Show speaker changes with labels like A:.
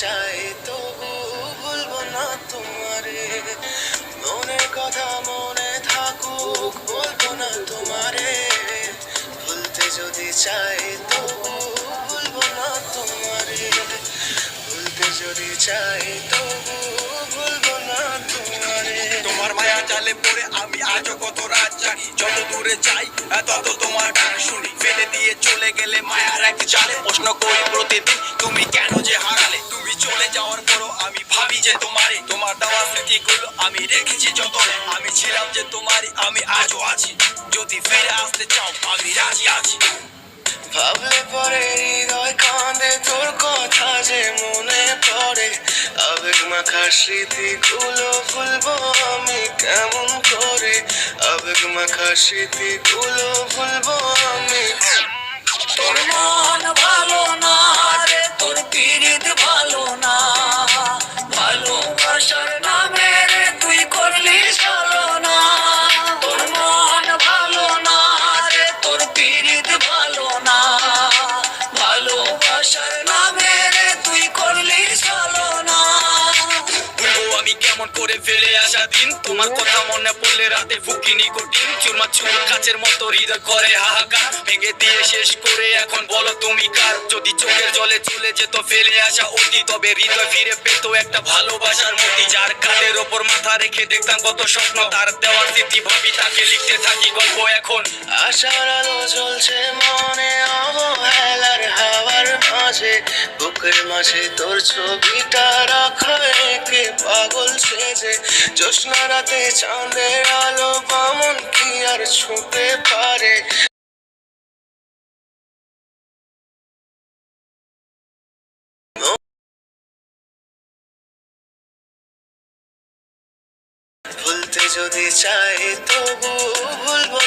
A: চাই তবু ভুলবো না তোমারে, মনের কথা মনে থাকুক বলবো না তোমারে, ভুলতে যদি চাই তবু ভুলবো না তোমারে, ভুলতে যদি চাই তবু ভুলবো না তোমারে।
B: তোমার মায়া জালে পড়ে আমি আজও কত রাত জানি, যত দূরে যাই তত তোমার গান শুনি। ফেলে দিয়ে চলে গেলে মায়ার এক জালে প্রশ্ন করি প্রতিদিন তুমি কেন যে হারালে। তুমি চলে যাওয়ার পরও আমি ভাবি যে তোমারই, তোমার দেওয়া স্মৃতিগুলো আমি রেখেছি যতনে। আমি ছিলাম যে তোমারই, আমি আজও আছি, যদি ফিরে আসতে চাও আমি রাজি আছি।
A: ভাবলে পরে হৃদয় কাঁদে, তোর কথা যে মনে পড়ে, আবেগ মাখা স্মৃতিগুলো ভুলবো আমি কেমন করে, আবেগ মাখা স্মৃতিগুলো ভুলবো আমি।
C: তোর মন ভালো না রে, তোর পীড়িত ভালো না, ভালোবাসার নামে রে তুই করলি ছলনা। তোর মন ভালো না রে, তোর পীড়িত ভালো না, ভালোবাসার নামে রে তুই করলি ছলনা।
B: ভুলবো আমি কেমন করে ফেলে আসা দিন, তোমার কথা মনে পড়লে রাতে ফুকিনি কঠিন। চুরমা চুর কাচের মতো হৃদয় করে হাহাকার, ভেঙে দিয়ে শেষ করে এখন বলো তুমি কার। যদি চোখের জলে চলে যেত ফেলে আসা অতি, তবে হৃদয় ফিরে পেত একটা ভালোবাসার মতি। যার কাঁধের ওপর মাথা রেখে দেখতাম কত স্বপ্ন, তার দেওয়ার স্মৃতি ভাবি তাকে লিখতে থাকি গল্প এখন।
A: আশার আলো জ্বলছে মনে অবহেলার হাওয়ার মাঝে, বুকের মাঝে তোর ছবিটা রাখা একে পাগল সেজে। জ্যোৎস্না রাতে চাঁদের আলো বামন কি আর ছুঁতে পারে, ভুলতে যদি চাই তবু ভুলবো